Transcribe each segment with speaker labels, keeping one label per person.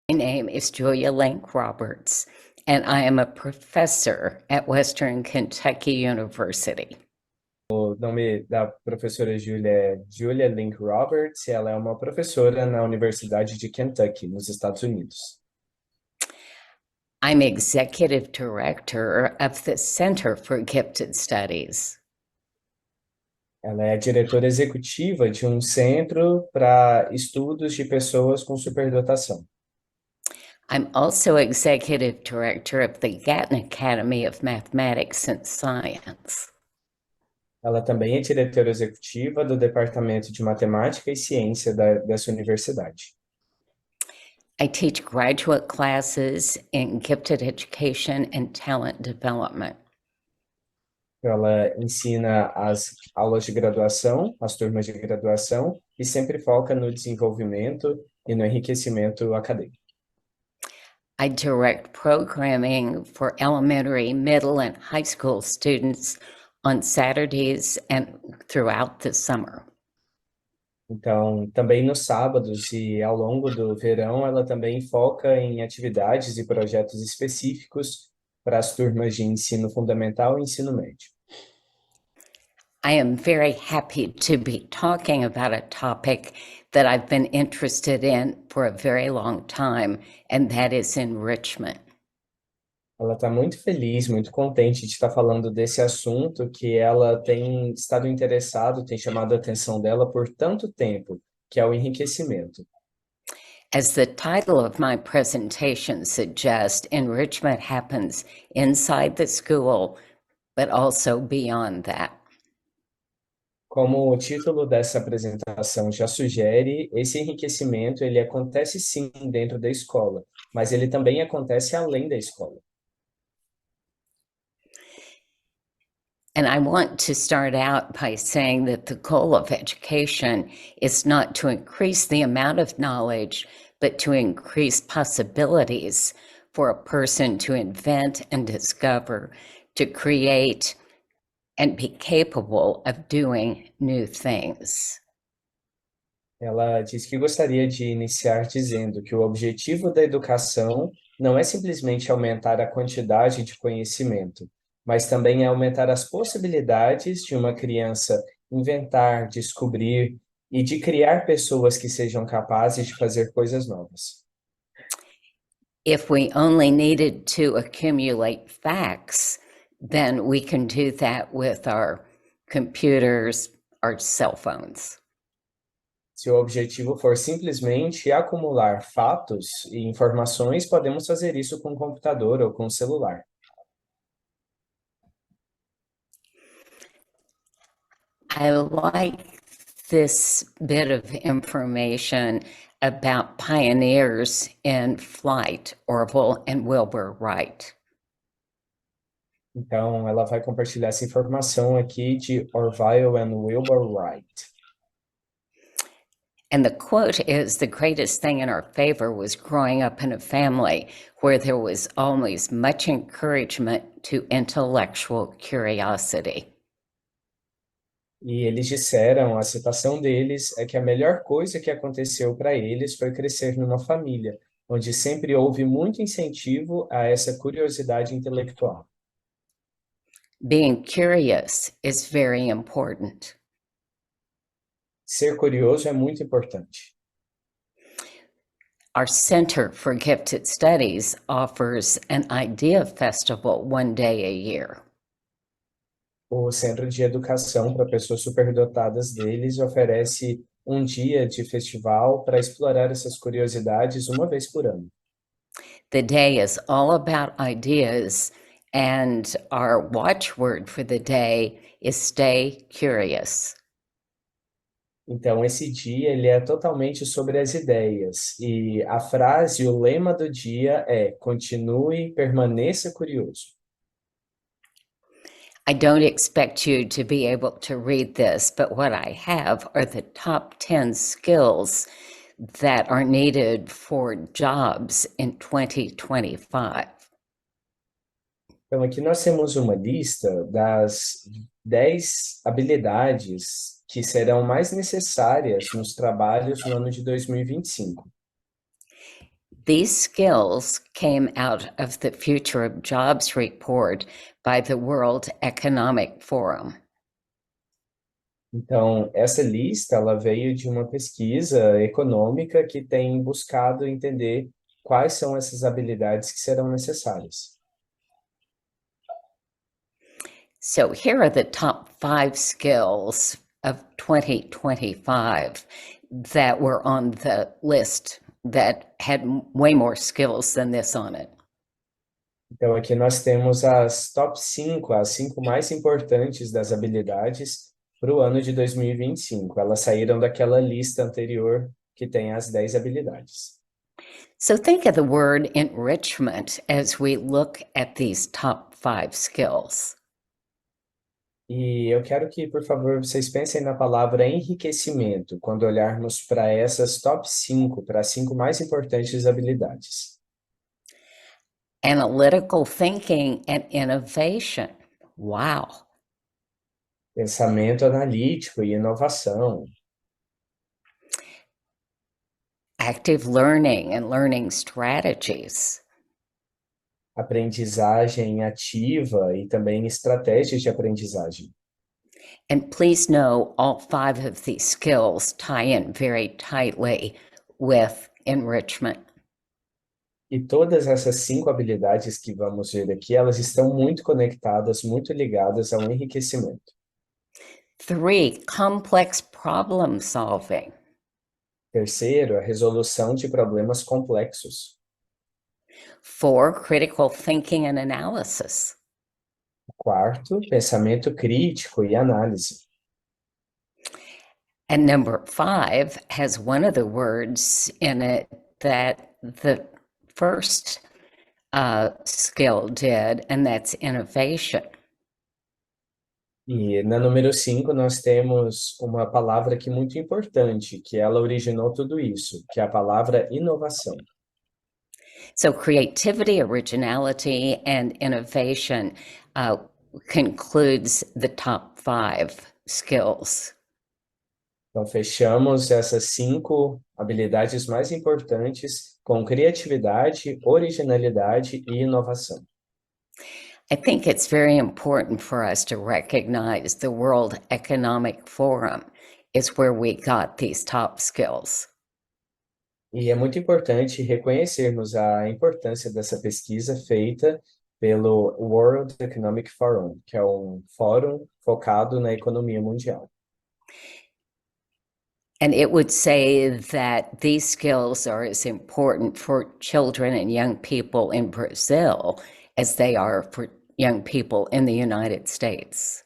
Speaker 1: My name is Julia Link Roberts, and I am a professor at Western Kentucky University.
Speaker 2: O nome da professora Julia é Julia Link Roberts e ela é uma professora na Universidade de Kentucky, nos Estados Unidos.
Speaker 1: I'm executive director of the Center for Gifted Studies.
Speaker 2: Ela é diretora executiva de um centro para estudos de pessoas com superdotação.
Speaker 1: I'm also executive director of the Gatton Academy of Mathematics and Science.
Speaker 2: Ela também é diretora executiva do Departamento de Matemática e Ciência dessa universidade.
Speaker 1: I teach graduate classes in gifted education and talent development.
Speaker 2: Ela ensina as aulas de graduação, as turmas de graduação, e sempre foca no desenvolvimento e no enriquecimento acadêmico.
Speaker 1: I direct programming for elementary, middle, and high school students on Saturdays and throughout the summer.
Speaker 2: Então, também nos sábados e ao longo do verão, ela também foca em atividades e projetos específicos para as turmas de ensino fundamental e ensino médio.
Speaker 1: I am very happy to be talking about a topic that I've been interested in for a very long time, and that is enrichment.
Speaker 2: Ela está muito feliz, muito contente de estar falando desse assunto que ela tem estado interessado, tem chamado a atenção dela por tanto tempo, que é o enriquecimento.
Speaker 1: As the title of my presentation suggests, enrichment happens inside the school, but also beyond that.
Speaker 2: Como o título dessa apresentação já sugere, esse enriquecimento ele acontece sim dentro da escola, mas ele também acontece além da escola.
Speaker 1: And I want to start out by saying that the goal of education is not to increase the amount of knowledge, but to increase possibilities for a person to invent and discover, to create, and be capable of doing new things.
Speaker 2: Ela diz que gostaria de iniciar dizendo que o objetivo da educação não é simplesmente aumentar a quantidade de conhecimento, mas também é aumentar as possibilidades de uma criança inventar, descobrir e de criar pessoas que sejam capazes de fazer coisas novas.
Speaker 1: If we only needed to accumulate facts, then we can do that with our computers, our cell phones.
Speaker 2: Se o objetivo for simplesmente acumular fatos e informações, podemos fazer isso com o computador ou com o celular.
Speaker 1: I like this bit of information about pioneers in flight, Orville and Wilbur Wright.
Speaker 2: Então, ela vai compartilhar essa informação aqui de Orville and Wilbur Wright.
Speaker 1: And the quote is, "The greatest thing in our favor was growing up in a family where there was always much encouragement to intellectual curiosity."
Speaker 2: E eles disseram, a citação deles é que a melhor coisa que aconteceu para eles foi crescer numa família, onde sempre houve muito incentivo a essa curiosidade intelectual.
Speaker 1: Being curious is very important.
Speaker 2: Ser curioso é muito importante.
Speaker 1: Our Center for Gifted Studies offers an idea festival one day a year.
Speaker 2: O Centro de Educação para Pessoas Superdotadas deles oferece um dia de festival para explorar essas curiosidades uma vez por ano.
Speaker 1: The day is all about ideas, and our watchword for the day is stay curious.
Speaker 2: Então, esse dia ele é totalmente sobre as ideias, e a frase, o lema do dia é continue, permaneça curioso.
Speaker 1: I don't expect you to be able to read this, but what I have are the top 10 skills that are needed for jobs in 2025.
Speaker 2: Então, aqui nós temos uma lista das 10 habilidades que serão mais necessárias nos trabalhos no ano de 2025.
Speaker 1: These skills came out of the Future of Jobs report by the World Economic Forum.
Speaker 2: Então, essa lista, ela veio de uma pesquisa econômica que tem buscado entender quais são essas habilidades que serão necessárias.
Speaker 1: So here are the top 5 skills of 2025 that were on the list that had way more skills than this on it.
Speaker 2: Então, aqui nós temos as top 5, as 5 mais importantes das habilidades para o ano de 2025. Elas saíram daquela lista anterior que tem as 10 habilidades.
Speaker 1: So think of the word enrichment as we look at these top 5 skills.
Speaker 2: E eu quero que, por favor, vocês pensem na palavra enriquecimento quando olharmos para essas top 5, para as 5 mais importantes habilidades.
Speaker 1: Analytical thinking and innovation. Wow.
Speaker 2: Pensamento analítico e inovação.
Speaker 1: Active learning and learning strategies.
Speaker 2: Aprendizagem ativa e também estratégias de aprendizagem.
Speaker 1: And please know all 5 of these skills tie in very tightly with enrichment.
Speaker 2: E todas essas 5 habilidades que vamos ver aqui, elas estão muito conectadas, muito ligadas ao enriquecimento.
Speaker 1: 3, complex problem solving.
Speaker 2: Terceiro, a resolução de problemas complexos.
Speaker 1: 4, critical thinking and analysis.
Speaker 2: Quarto, pensamento crítico e análise.
Speaker 1: And number 5 has one of the words in it that the first skill did, and that's innovation.
Speaker 2: E na número 5, nós temos uma palavra aqui muito importante, que ela originou tudo isso, que é a palavra inovação.
Speaker 1: So creativity, originality, and innovation concludes the top 5 skills.
Speaker 2: Então, fechamos essas 5 habilidades mais importantes com criatividade, originalidade e inovação.
Speaker 1: I think it's very important for us to recognize the World Economic Forum is where we got these top skills.
Speaker 2: E é muito importante reconhecermos a importância dessa pesquisa feita pelo World Economic Forum, que é um fórum focado na economia mundial.
Speaker 1: And it would say that these skills are as important for children and young people in Brazil as they are for young people in the United States.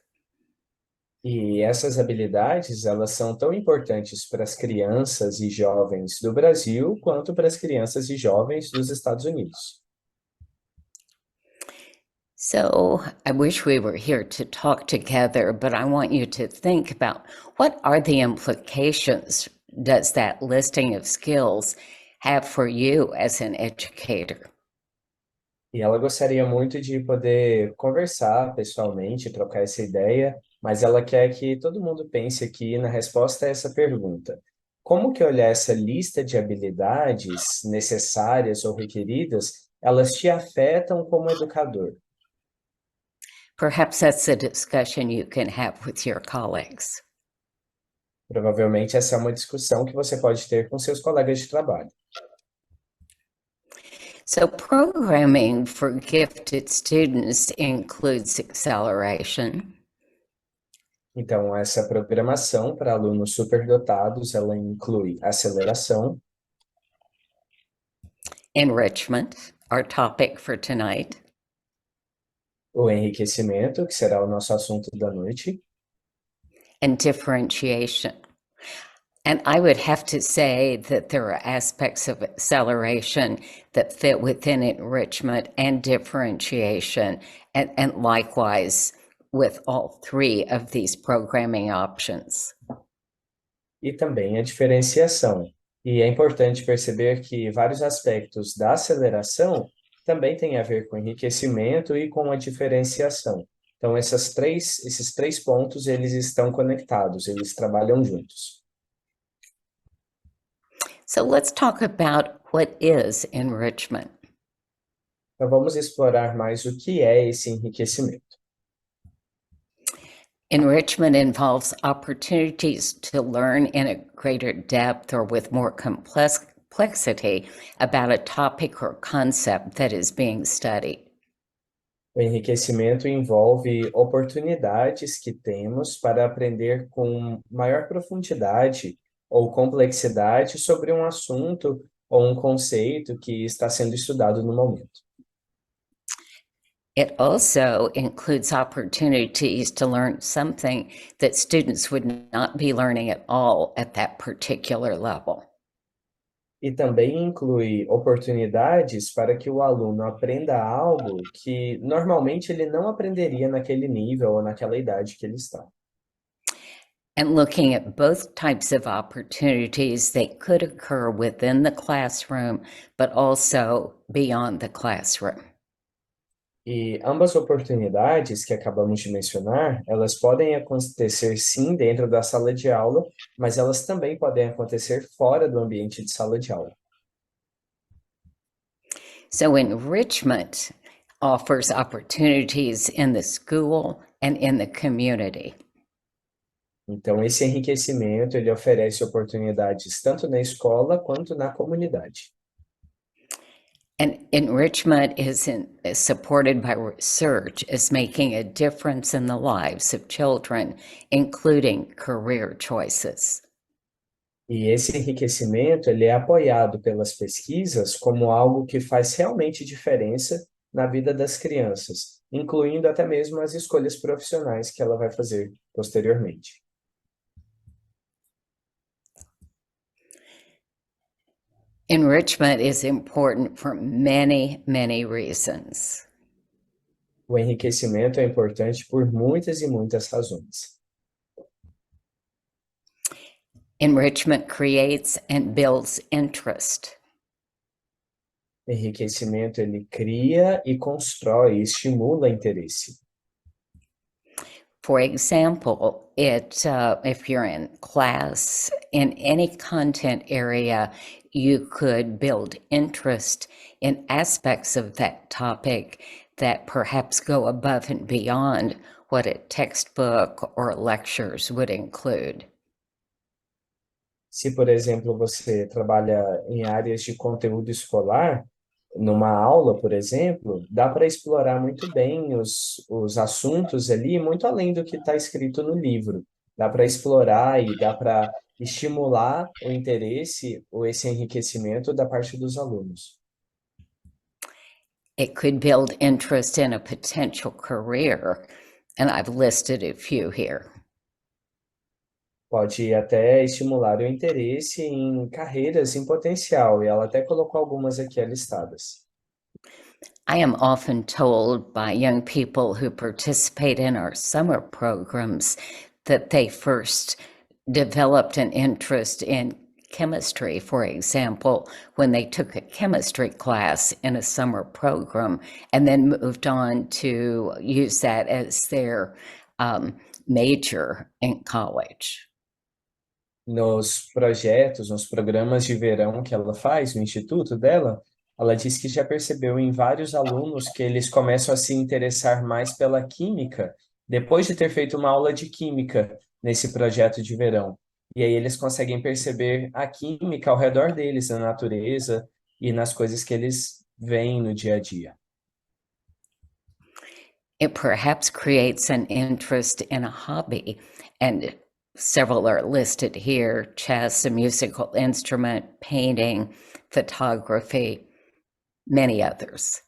Speaker 2: E essas habilidades, elas são tão importantes para as crianças e jovens do Brasil quanto para as crianças e jovens dos Estados Unidos.
Speaker 1: So I wish we were here to talk together, but I want you to think about what are the implications does that listing of skills have for you as an educator?
Speaker 2: E ela gostaria muito de poder conversar pessoalmente, trocar essa ideia, mas ela quer que todo mundo pense aqui na resposta a essa pergunta. Como que olhar essa lista de habilidades necessárias ou requeridas, elas te afetam como educador?
Speaker 1: Perhaps that's a discussion you can have with your colleagues.
Speaker 2: Provavelmente essa é uma discussão que você pode ter com seus colegas de trabalho.
Speaker 1: So programming for gifted students includes acceleration,
Speaker 2: Então, essa programação para alunos superdotados, ela inclui aceleração,
Speaker 1: enrichment, our topic for tonight,
Speaker 2: o enriquecimento, que será o nosso assunto da noite,
Speaker 1: and differentiation. And I would have to say that there are aspects of acceleration that fit within enrichment and differentiation, and likewise with all 3 of these programming options.
Speaker 2: e também a diferenciação. E é importante perceber que vários aspectos da aceleração também têm a ver com enriquecimento e com a diferenciação. Então, esses três pontos, eles estão conectados, eles trabalham juntos.
Speaker 1: So let's talk about what is enrichment.
Speaker 2: Então, vamos explorar mais o que é esse enriquecimento.
Speaker 1: Enrichment involves opportunities to learn in a greater depth or with more complexity about a topic or concept that is being studied.
Speaker 2: O enriquecimento envolve oportunidades que temos para aprender com maior profundidade ou complexidade sobre um assunto ou um conceito que está sendo estudado no momento.
Speaker 1: It also includes opportunities to learn something that students would not be learning at all at that particular level.
Speaker 2: E também inclui oportunidades para que o aluno aprenda algo que normalmente ele não aprenderia naquele nível ou naquela idade que ele está.
Speaker 1: And looking at both types of opportunities, they could occur within the classroom, but also beyond the classroom.
Speaker 2: E ambas oportunidades que acabamos de mencionar, elas podem acontecer sim dentro da sala de aula, mas elas também podem acontecer fora do ambiente de sala de aula.
Speaker 1: So enrichment offers opportunities in the school and in the community.
Speaker 2: Então, esse enriquecimento, ele oferece oportunidades tanto na escola quanto na comunidade.
Speaker 1: And enrichment is supported by research as making a difference in the lives of children, including career choices.
Speaker 2: E esse enriquecimento, ele é apoiado pelas pesquisas como algo que faz realmente diferença na vida das crianças, incluindo até mesmo as escolhas profissionais que ela vai fazer posteriormente.
Speaker 1: Enrichment is important for many, many reasons.
Speaker 2: O enriquecimento é importante por muitas e muitas razões.
Speaker 1: Enrichment creates and builds interest.
Speaker 2: Enriquecimento, ele cria e constrói, estimula interesse.
Speaker 1: For example, if you're in class in any content area, you could build interest in aspects of that topic that perhaps go above and beyond what a textbook or lectures would include.
Speaker 2: Se, por exemplo, você trabalha em áreas de conteúdo escolar, numa aula, por exemplo, dá para explorar muito bem os assuntos ali, muito além do que está escrito no livro. Dá para explorar e dá para estimular o interesse ou esse enriquecimento da parte dos alunos.
Speaker 1: It could build interest in a potential career, and I've listed a few here.
Speaker 2: Pode até estimular o interesse em carreiras em potencial, e ela até colocou algumas aqui listadas.
Speaker 1: I am often told by young people who participate in our summer programs that they first developed an interest in chemistry, for example, when they took a chemistry class in a summer program and then moved on to use that as their major in college.
Speaker 2: Nos projetos, nos programas de verão que ela faz no instituto dela, ela diz que já percebeu em vários alunos que eles começam a se interessar mais pela química depois de ter feito uma aula de química nesse projeto de verão. E aí eles conseguem perceber a química ao redor deles, na natureza e nas coisas que eles veem no dia a dia.
Speaker 1: It perhaps creates an interest in a hobby, and several are listed here: chess, a musical instrument, painting, photography, many others.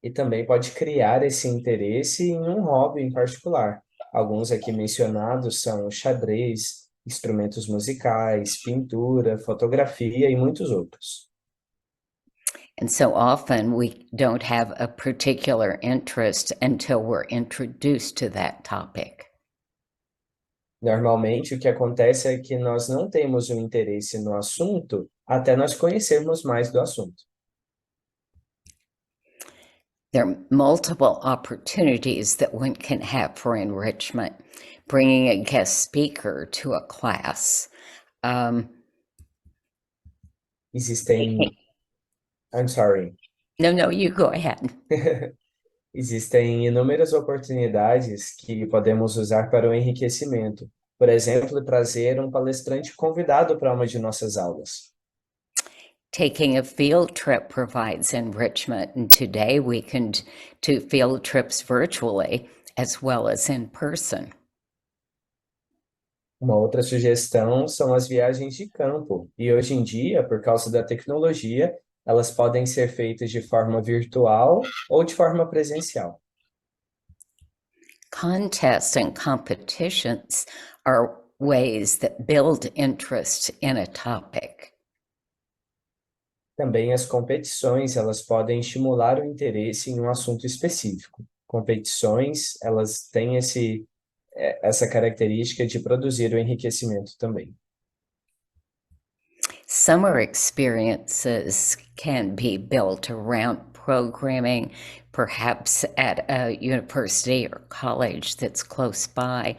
Speaker 2: E também pode criar esse interesse em um hobby em particular. Alguns aqui mencionados são xadrez, instrumentos musicais, pintura, fotografia e muitos outros.
Speaker 1: And so often we don't have a particular interest until we're introduced to that topic.
Speaker 2: Normalmente, o que acontece é que nós não temos um interesse no assunto até nós conhecermos mais do assunto.
Speaker 1: There are multiple opportunities that one can have for enrichment, bringing a guest speaker to a class,
Speaker 2: Existem, I'm sorry.
Speaker 1: No, you go ahead.
Speaker 2: Existem inúmeras oportunidades que podemos usar para o enriquecimento. Por exemplo, trazer um palestrante convidado para uma de nossas aulas.
Speaker 1: Taking a field trip provides enrichment, and today we can do field trips virtually as well as in person.
Speaker 2: Uma outra sugestão são as viagens de campo, e hoje em dia, por causa da tecnologia, elas podem ser feitas de forma virtual ou de forma presencial.
Speaker 1: Contests and competitions are ways that build interest in a topic.
Speaker 2: Também as competições, elas podem estimular o interesse em um assunto específico. Competições, elas têm essa característica de produzir o enriquecimento também.
Speaker 1: Summer experiences can be built around programming, perhaps at a university or college that's close by.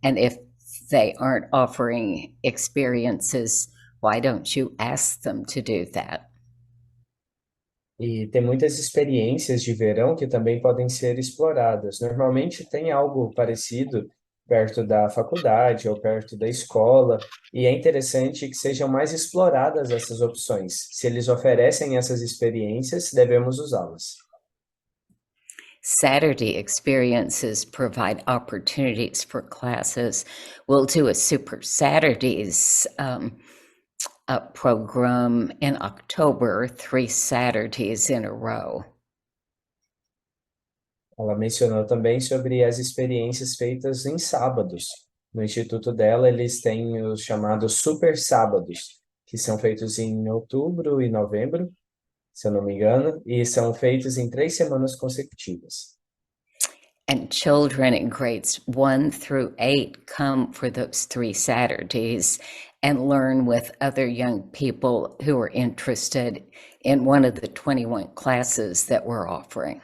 Speaker 1: And if they aren't offering experiences, why don't you ask them to do that?
Speaker 2: E tem muitas experiências de verão que também podem ser exploradas. Normalmente tem algo parecido perto da faculdade ou perto da escola, e é interessante que sejam mais exploradas essas opções. Se eles oferecem essas experiências, devemos usá-las.
Speaker 1: Saturday experiences provide opportunities for classes. We'll do a Super Saturdays program in October, 3 Saturdays in a row.
Speaker 2: Ela mencionou também sobre as experiências feitas em sábados. No instituto dela, eles têm os chamados super sábados, que são feitos em outubro e novembro, se eu não me engano, e são feitos em 3 semanas consecutivas.
Speaker 1: And children in grades 1 through 8 come for those 3 Saturdays and learn with other young people who are interested in one of the 21 classes that we're offering.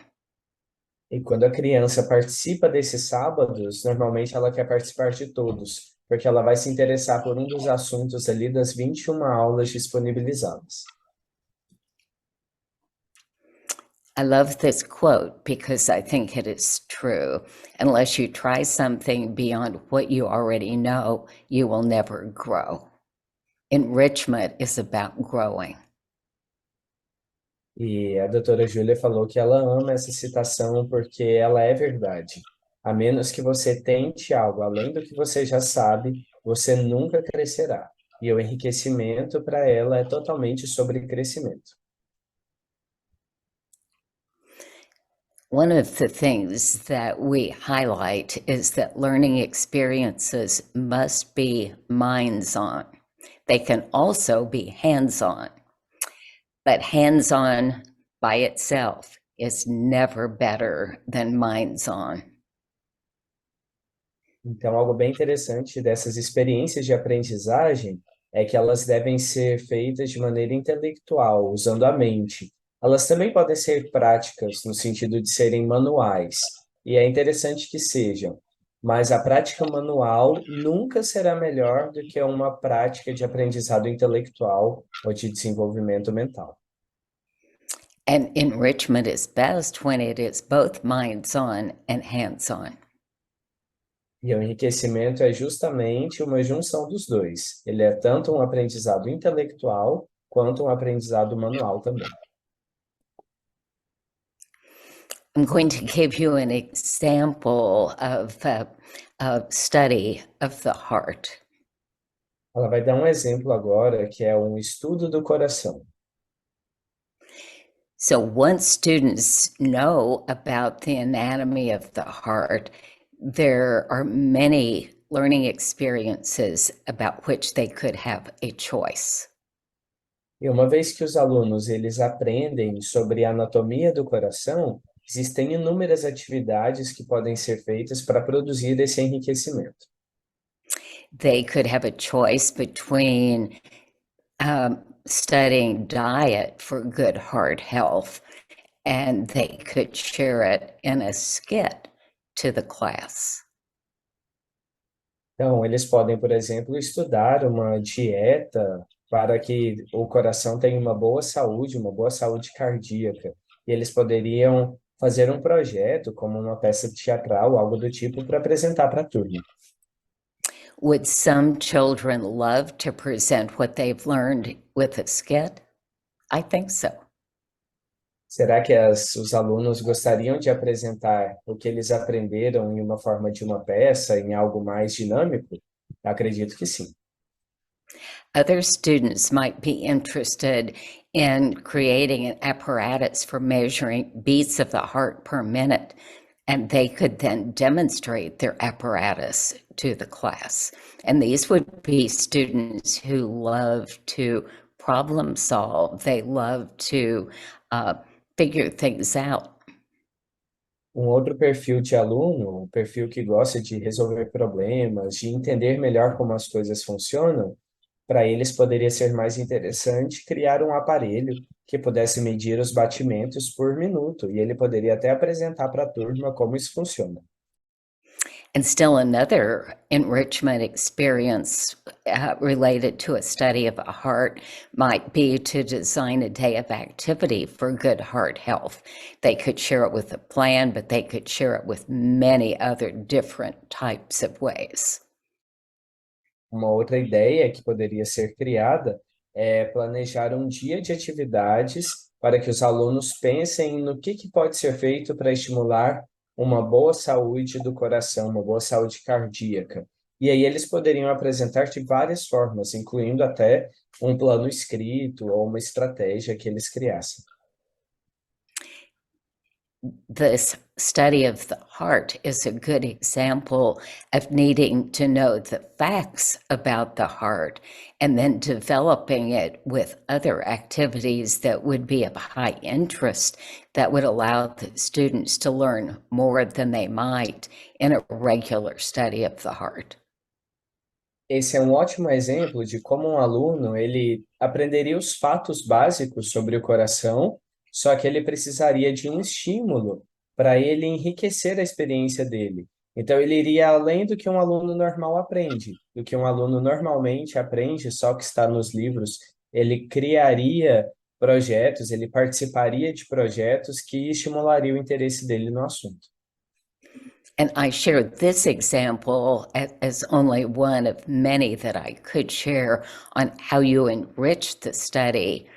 Speaker 2: E quando a criança participa desses sábados, normalmente ela quer participar de todos, porque ela vai se interessar por um dos assuntos ali das 21 aulas disponibilizadas.
Speaker 1: I love this quote because I think it is true. Unless you try something beyond what you already know, you will never grow. Enrichment is about growing.
Speaker 2: E a doutora Júlia falou que ela ama essa citação porque ela é verdade. A menos que você tente algo além do que você já sabe, você nunca crescerá. E o enriquecimento para ela é totalmente sobre crescimento.
Speaker 1: One of the things that we highlight is that learning experiences must be minds-on. They can also be hands-on, but hands-on by itself is never better than minds-on.
Speaker 2: Então, algo bem interessante dessas experiências de aprendizagem é que elas devem ser feitas de maneira intelectual, usando a mente. Elas também podem ser práticas, no sentido de serem manuais, e é interessante que sejam, mas a prática manual nunca será melhor do que uma prática de aprendizado intelectual ou de desenvolvimento mental.
Speaker 1: And enrichment is best when it is both minds-on and hands-on.
Speaker 2: E o enriquecimento é justamente uma junção dos dois. Ele é tanto um aprendizado intelectual quanto um aprendizado manual também.
Speaker 1: I'm going to give you an example of a study of the heart.
Speaker 2: Ela vai dar um exemplo agora, que é um estudo do coração.
Speaker 1: So once students know about the anatomy of the heart, there are many learning experiences about which they could have a choice.
Speaker 2: E uma vez que os alunos eles aprendem sobre a anatomia do coração, existem inúmeras atividades que podem ser feitas para produzir esse enriquecimento.
Speaker 1: They could have a choice between studying diet for good heart health, and they could share it in a skit to the class.
Speaker 2: Então, eles podem, por exemplo, estudar uma dieta para que o coração tenha uma boa saúde cardíaca. E eles poderiam fazer um projeto, como uma peça teatral, algo do tipo, para apresentar para a turma.
Speaker 1: Would some children love to present what they've learned with a skit? I think so.
Speaker 2: Será que os alunos gostariam de apresentar o que eles aprenderam em uma forma de uma peça, em algo mais dinâmico? Acredito que sim.
Speaker 1: Other students might be interested in creating an apparatus for measuring beats of the heart per minute, and they could then demonstrate their apparatus to the class. And these would be students who love to problem solve, they love to figure things out.
Speaker 2: Um outro perfil de aluno, um perfil que gosta de resolver problemas, de entender melhor como as coisas funcionam, para eles poderia ser mais interessante criar um aparelho que pudesse medir os batimentos por minuto, e ele poderia até apresentar para a turma como isso funciona.
Speaker 1: And still another enrichment experience related to a study of a heart might be to design a day of activity for good heart health. They could share it with a plan, but they could share it with many other different types of ways.
Speaker 2: Uma outra ideia que poderia ser criada é planejar um dia de atividades para que os alunos pensem no que pode ser feito para estimular uma boa saúde do coração, uma boa saúde cardíaca. E aí eles poderiam apresentar de várias formas, incluindo até um plano escrito ou uma estratégia que eles criassem.
Speaker 1: This study of the heart is a good example of needing to know the facts about the heart and then developing it with other activities that would be of high interest that would allow the students to learn more than they might in a regular study of the heart.
Speaker 2: Esse é um ótimo exemplo de como um aluno ele aprenderia os fatos básicos sobre o coração, só que ele precisaria de um estímulo para ele enriquecer a experiência dele. Então, ele iria além do que um aluno normal aprende, do que um aluno normalmente aprende, só que está nos livros. Ele criaria projetos, ele participaria de projetos que estimulariam o interesse dele no assunto.
Speaker 1: And I share this example as only one of many that I could share on how you enrich the study,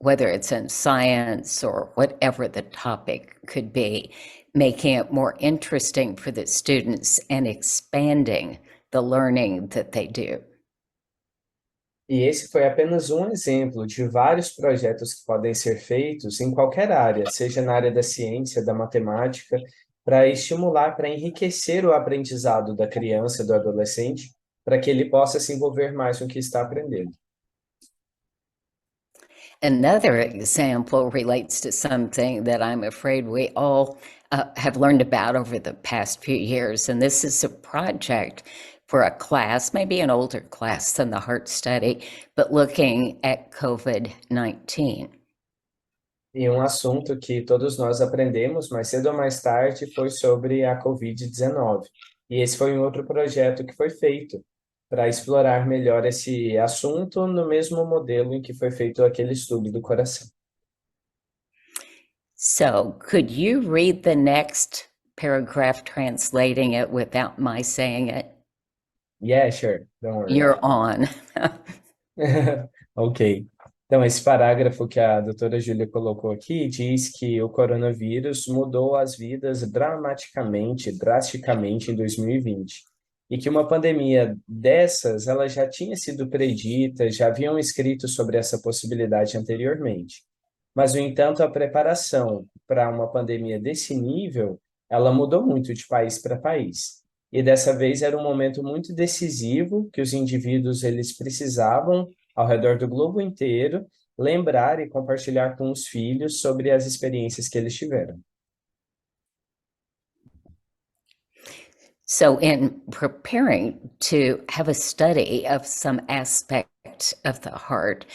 Speaker 1: whether it's in science or whatever the topic could be, making it more interesting for the students and expanding the learning that they do.
Speaker 2: E esse foi apenas um exemplo de vários projetos que podem ser feitos em qualquer área, seja na área da ciência, da matemática, para estimular, para enriquecer o aprendizado da criança, do adolescente, para que ele possa se envolver mais com o que está aprendendo.
Speaker 1: Another example relates to something that I'm afraid we all have learned about over the past few years, and this is a project for a class, maybe an older class than the heart study, but looking at COVID-19.
Speaker 2: E um assunto que todos nós aprendemos mais cedo ou mais tarde foi sobre a Covid-19. E esse foi um outro projeto que foi feito para explorar melhor esse assunto no mesmo modelo em que foi feito aquele estudo do coração.
Speaker 1: So could you read the next paragraph translating it without my saying it?
Speaker 2: Yeah, sure. Don't worry.
Speaker 1: You're on.
Speaker 2: Ok. Então, esse parágrafo que a doutora Júlia colocou aqui diz que o coronavírus mudou as vidas drasticamente em 2020. E que uma pandemia dessas, ela já tinha sido predita, já haviam escrito sobre essa possibilidade anteriormente. Mas, no entanto, a preparação para uma pandemia desse nível, ela mudou muito de país para país. E dessa vez era um momento muito decisivo que os indivíduos eles precisavam, ao redor do globo inteiro, lembrar e compartilhar com os filhos sobre as experiências que eles tiveram.
Speaker 1: So in preparing to have a study of some aspect of the heart,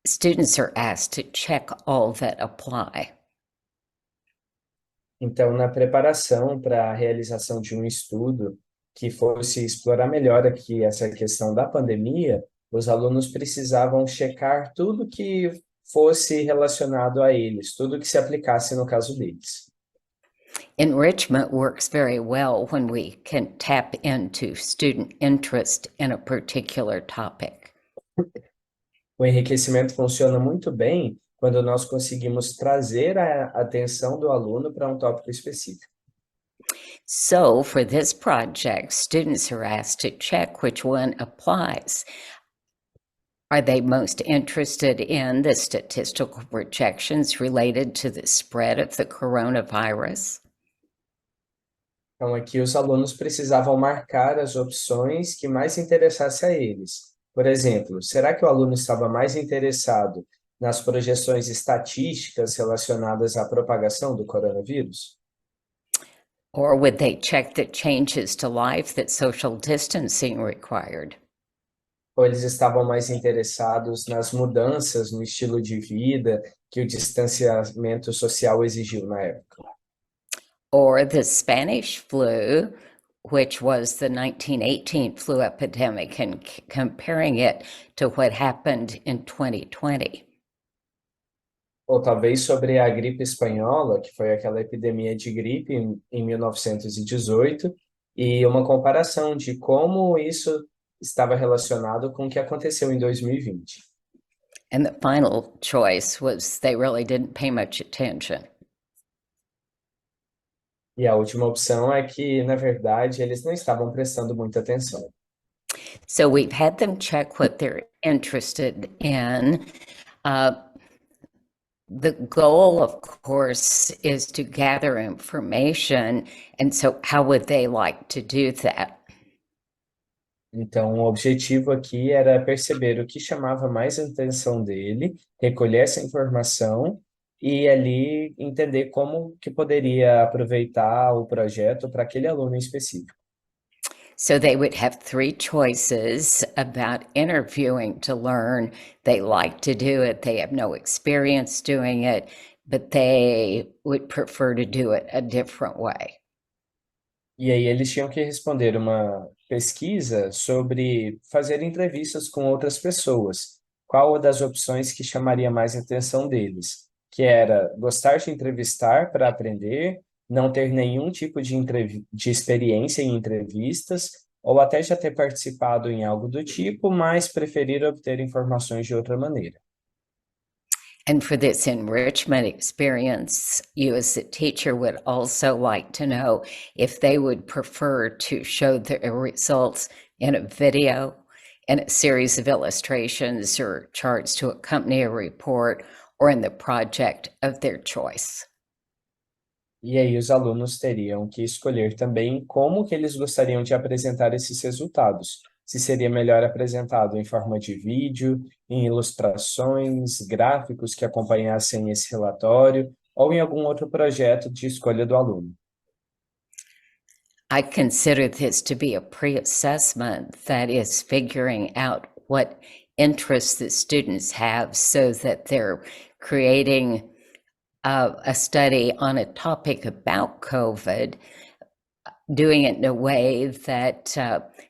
Speaker 1: students are asked to check all that apply.
Speaker 2: Então, na preparação para a realização de um estudo que fosse explorar melhor aqui essa questão da pandemia, Os alunos precisavam checar tudo que fosse relacionado a eles, tudo que se aplicasse no caso deles.
Speaker 1: Enrichment works very well when we can tap into student interest in a particular topic.
Speaker 2: O enriquecimento funciona muito bem quando nós conseguimos trazer a atenção do aluno para um tópico específico.
Speaker 1: So for this project, students are asked to check which one applies. Are they most interested in the statistical projections related to the spread of the coronavirus?
Speaker 2: Então, aqui os alunos precisavam marcar as opções que mais interessassem a eles. Por exemplo, será que o aluno estava mais interessado nas projeções estatísticas relacionadas à propagação do coronavírus?
Speaker 1: Or would they check the changes to life that social distancing required?
Speaker 2: Ou eles estavam mais interessados nas mudanças no estilo de vida que o distanciamento social exigiu na época?
Speaker 1: Or the Spanish flu, which was the 1918 flu epidemic, and comparing it to what happened in 2020.
Speaker 2: Ou talvez sobre a gripe espanhola, que foi aquela epidemia de gripe em 1918, e uma comparação de como isso estava relacionado com o que aconteceu em 2020.
Speaker 1: And the final choice was they really didn't pay much attention.
Speaker 2: E a última opção é que, na verdade, eles não estavam prestando muita atenção.
Speaker 1: So we've had them check what they're interested in. The goal, of course, is to gather information. And so how would they like to do that?
Speaker 2: Então, o objetivo aqui era perceber o que chamava mais a atenção dele, recolher essa informação e ali entender como que poderia aproveitar o projeto para aquele aluno em específico.
Speaker 1: So they would have three choices about interviewing to learn. They like to do it, they have no experience doing it, but they would prefer to do it a different way.
Speaker 2: E aí eles tinham que responder uma pesquisa sobre fazer entrevistas com outras pessoas. Qual das opções que chamaria mais a atenção deles? Que era gostar de entrevistar para aprender, não ter nenhum tipo de experiência em entrevistas, ou até já ter participado em algo do tipo, mas preferir obter informações de outra maneira.
Speaker 1: And for this enrichment experience, you as a teacher would also like to know if they would prefer to show their results in a video, in a series of illustrations or charts to accompany a report, or in the project of their choice.
Speaker 2: E aí os alunos teriam que escolher também como que eles gostariam de apresentar esses resultados. Se seria melhor apresentado em forma de vídeo, em ilustrações, gráficos que acompanhassem esse relatório, ou em algum outro projeto de escolha do aluno.
Speaker 1: I consider this to be a pre-assessment, that is figuring out what interests the students have so that they're creating a study on a topic about COVID, doing it in a way that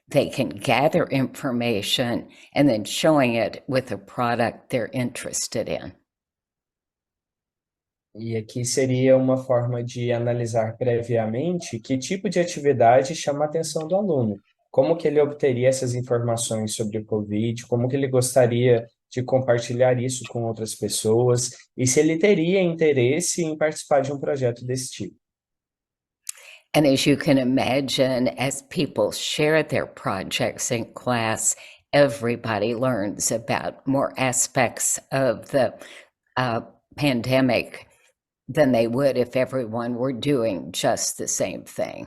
Speaker 1: they can gather information and then showing it with a product they're interested in.
Speaker 2: E aqui seria uma forma de analisar previamente que tipo de atividade chama a atenção do aluno, como que ele obteria essas informações sobre o COVID, como que ele gostaria de compartilhar isso com outras pessoas, e se ele teria interesse em participar de um projeto desse tipo.
Speaker 1: And as you can imagine, as people share their projects in class, everybody learns about more aspects of the pandemic than they would if everyone were doing just the same thing.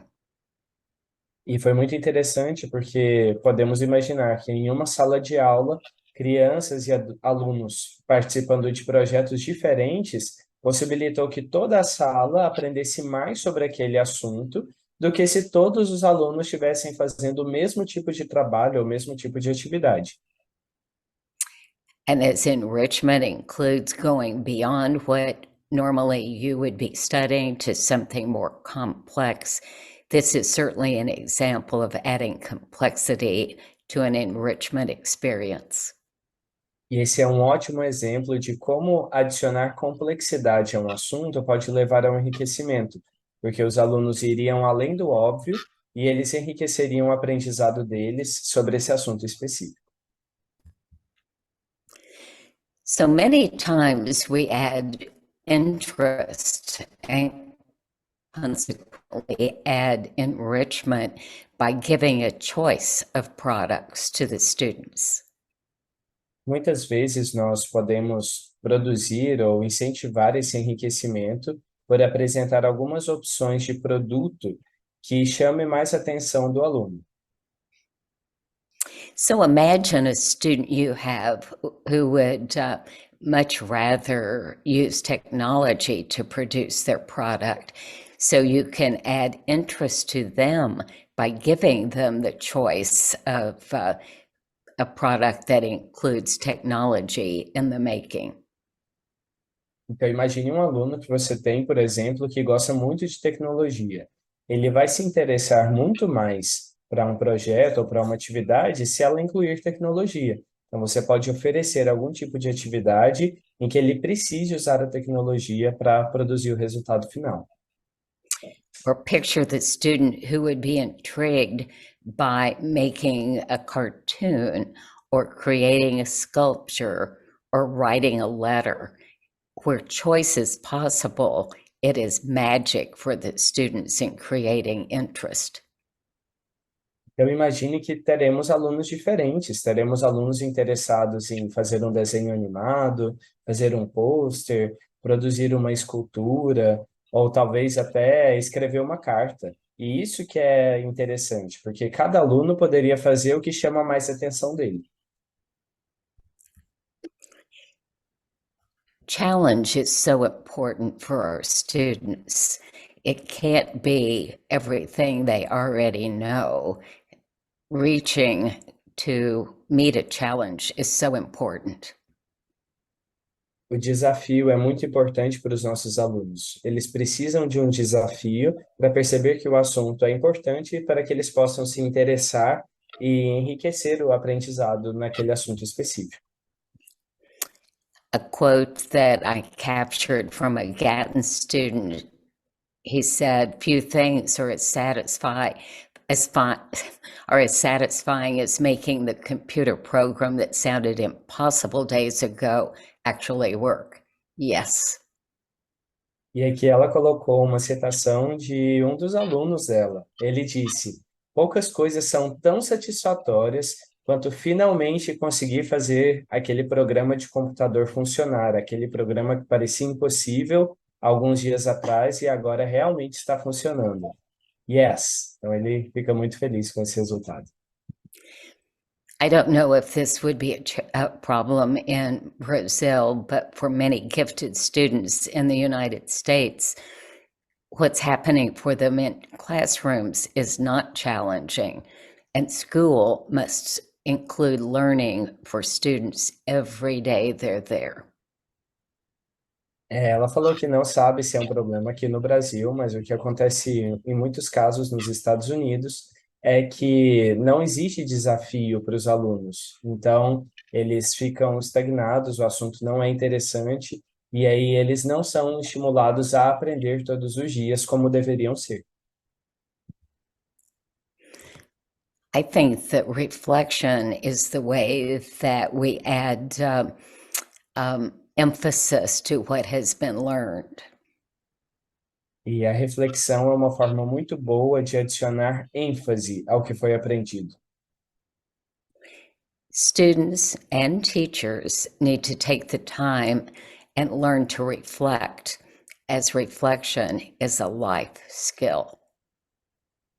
Speaker 2: E foi muito interessante porque podemos imaginar que em uma sala de aula, crianças e alunos participando de projetos diferentes possibilitou que toda a sala aprendesse mais sobre aquele assunto do que se todos os alunos estivessem fazendo o mesmo tipo de trabalho ou o mesmo tipo de atividade.
Speaker 1: And as enrichment includes going beyond what normally you would be studying to something more complex, this is certainly an example of adding complexity to an enrichment experience.
Speaker 2: E esse é um ótimo exemplo de como adicionar complexidade a um assunto pode levar ao enriquecimento, porque os alunos iriam além do óbvio e eles enriqueceriam o aprendizado deles sobre esse assunto específico.
Speaker 1: So many times we add interest and consequently add enrichment by giving a choice of products to the students.
Speaker 2: Muitas vezes nós podemos produzir ou incentivar esse enriquecimento por apresentar algumas opções de produto que chame mais a atenção do aluno.
Speaker 1: So imagine a student you have who would much rather use technology to produce their product. So you can add interest to them by giving them the choice of a product that includes technology in the making.
Speaker 2: Então, imagine um aluno que você tem, por exemplo, que gosta muito de tecnologia. Ele vai se interessar muito mais para um projeto ou para uma atividade se ela incluir tecnologia. Então, você pode oferecer algum tipo de atividade em que ele precise usar a tecnologia para produzir o resultado final.
Speaker 1: Or picture the student who would be intrigued by making a cartoon or creating a sculpture or writing a letter. Where choice is possible, it is magic for the students in creating interest.
Speaker 2: Então, imagine que teremos alunos diferentes, teremos alunos interessados em fazer um desenho animado, fazer um pôster, produzir uma escultura, ou talvez até escrever uma carta. E isso que é interessante, porque cada aluno poderia fazer o que chama mais a atenção dele.
Speaker 1: Challenge is so important for our students. It can't be everything they already know. Reaching to meet a challenge is so important.
Speaker 2: O desafio é muito importante para os nossos alunos. Eles precisam de um desafio para perceber que o assunto é importante para que eles possam se interessar e enriquecer o aprendizado naquele assunto específico.
Speaker 1: A quote that I captured from a Gatton student, he said, "Few things are as satisfying as making the computer program that sounded impossible days ago actually work." Yes.
Speaker 2: E aqui ela colocou uma citação de um dos alunos dela. Ele disse: poucas coisas são tão satisfatórias quanto finalmente conseguir fazer aquele programa de computador funcionar, aquele programa que parecia impossível alguns dias atrás e agora realmente está funcionando. Yes. Então ele fica muito feliz com esse resultado.
Speaker 1: I don't know if this would be a problem in Brazil, but for many gifted students in the United States, what's happening for them in classrooms is not challenging, and school must include learning for students every day they're there.
Speaker 2: Ela falou que não sabe se é um problema aqui no Brasil, mas o que acontece em muitos casos nos Estados Unidos é que não existe desafio para os alunos. Então, eles ficam estagnados, o assunto não é interessante, e aí eles não são estimulados a aprender todos os dias como deveriam ser.
Speaker 1: I think that reflection is the way that we add emphasis to what has been learned.
Speaker 2: E a reflexão é uma forma muito boa de adicionar ênfase ao que foi aprendido.
Speaker 1: Students and teachers need to take the time and learn to reflect, as reflection is a life skill.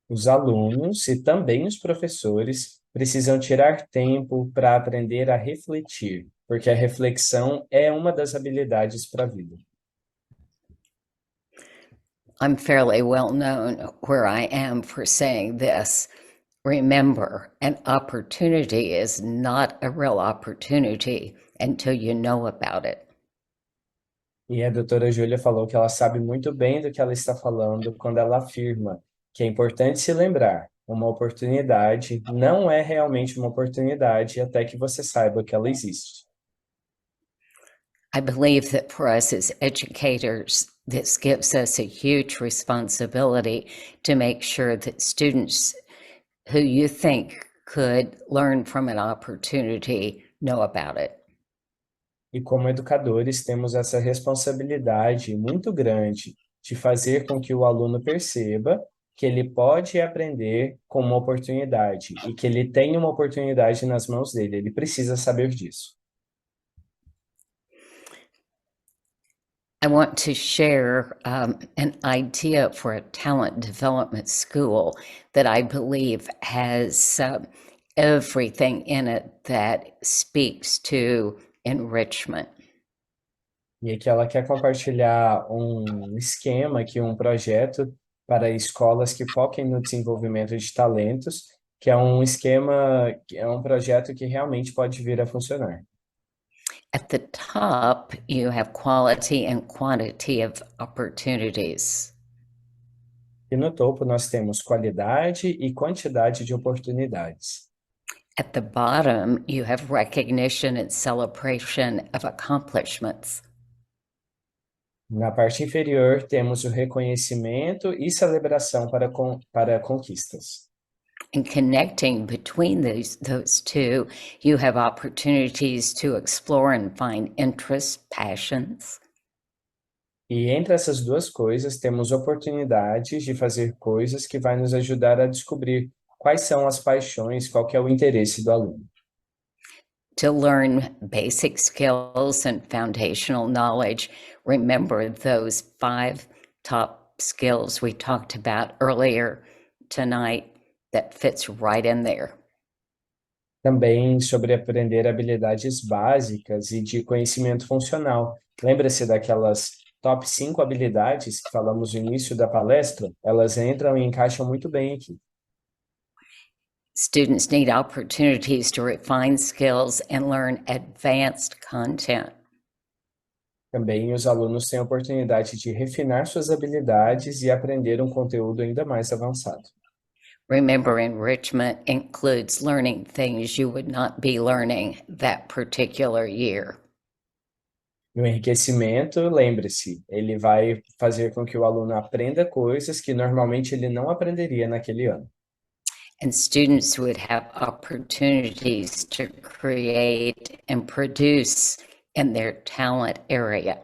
Speaker 2: Os alunos e também os professores precisam tirar tempo para aprender a refletir, porque a reflexão é uma das habilidades para a vida.
Speaker 1: I'm fairly well known where I am for saying this. Remember, an opportunity is not a real opportunity until you know about it.
Speaker 2: E a doutora Júlia falou que ela sabe muito bem do que ela está falando quando ela afirma que é importante se lembrar. Uma oportunidade não é realmente uma oportunidade até que você saiba que ela existe.
Speaker 1: I believe that for us as educators, this gives us a huge responsibility to make sure that students who you think could learn from an opportunity know about it.
Speaker 2: E como educadores, temos essa responsabilidade muito grande de fazer com que o aluno perceba que ele pode aprender com uma oportunidade e que ele tem uma oportunidade nas mãos dele. Ele precisa saber disso.
Speaker 1: I want to share an idea for a talent development school that I believe has everything in it that speaks to enrichment.
Speaker 2: E aqui ela quer compartilhar um esquema aqui, um projeto para escolas que foquem no desenvolvimento de talentos, que é um esquema, que é um projeto que realmente pode vir a funcionar.
Speaker 1: At the top, you have quality and quantity of opportunities.
Speaker 2: E no topo nós temos qualidade e quantidade de oportunidades.
Speaker 1: At the bottom, you have recognition and celebration of accomplishments.
Speaker 2: Na parte inferior, temos o reconhecimento e celebração para conquistas.
Speaker 1: And connecting between those two, you have opportunities to explore and find interests, passions.
Speaker 2: E entre essas duas coisas, temos oportunidades de fazer coisas que vai nos ajudar a descobrir quais são as paixões, qual que é o interesse do aluno.
Speaker 1: To learn basic skills and foundational knowledge, remember those 5 top skills we talked about earlier tonight that fits right in there.
Speaker 2: Também sobre aprender habilidades básicas e de conhecimento funcional. Lembra-se daquelas top 5 habilidades que falamos no início da palestra? Elas entram e encaixam muito bem aqui.
Speaker 1: Students need opportunities to refine skills and learn advanced content.
Speaker 2: Também os alunos têm a oportunidade de refinar suas habilidades e aprender um conteúdo ainda mais avançado.
Speaker 1: Remember, enrichment includes learning things you would not be learning that particular year.
Speaker 2: E o enriquecimento, lembre-se, ele vai fazer com que o aluno aprenda coisas que normalmente ele não aprenderia naquele ano.
Speaker 1: And students would have opportunities to create and produce in their talent area.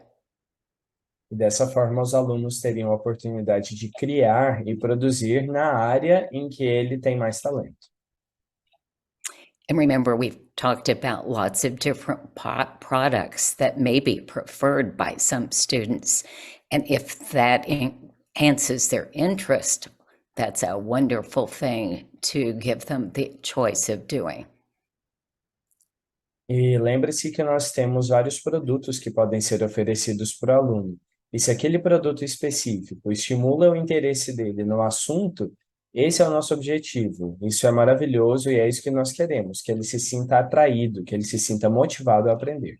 Speaker 2: E dessa forma, os alunos teriam a oportunidade de criar e produzir na área em que ele tem mais talento.
Speaker 1: And remember, we've talked about lots of different products that may be preferred by some students. And if that enhances their interest, that's a wonderful thing to give them the choice of doing.
Speaker 2: E lembre-se que nós temos vários produtos que podem ser oferecidos para o aluno. E se aquele produto específico estimula o interesse dele no assunto, esse é o nosso objetivo. Isso é maravilhoso e é isso que nós queremos, que ele se sinta atraído, que ele se sinta motivado a aprender.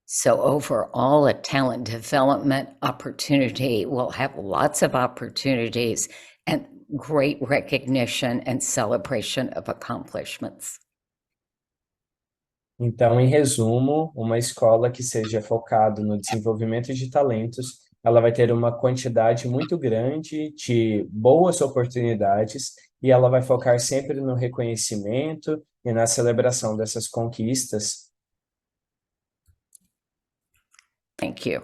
Speaker 1: So overall, a talent development opportunity will have lots of opportunities and great recognition and celebration of accomplishments.
Speaker 2: Então, em resumo, uma escola que seja focada no desenvolvimento de talentos, ela vai ter uma quantidade muito grande de boas oportunidades e ela vai focar sempre no reconhecimento e na celebração dessas conquistas.
Speaker 1: Thank you.